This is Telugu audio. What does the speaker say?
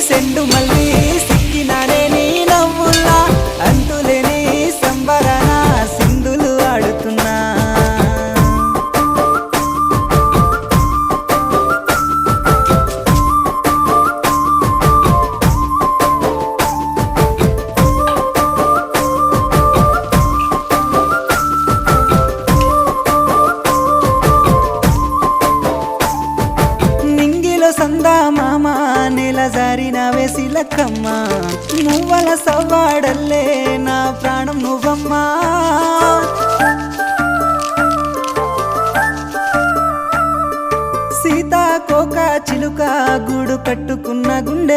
సెండు మళ్ళీ సిక్కినానే నీ నవ్వుల్లా అంతులేని సంబరాన సింధులు ఆడుతున్నా సందా మామ నెల జారిన వేసిలక్కమ్మ నువ్వల సవ్వాడల్లే నా ప్రాణం నువ్వమ్మా సీతాకోక చిలుక గూడు కట్టుకున్న గుండె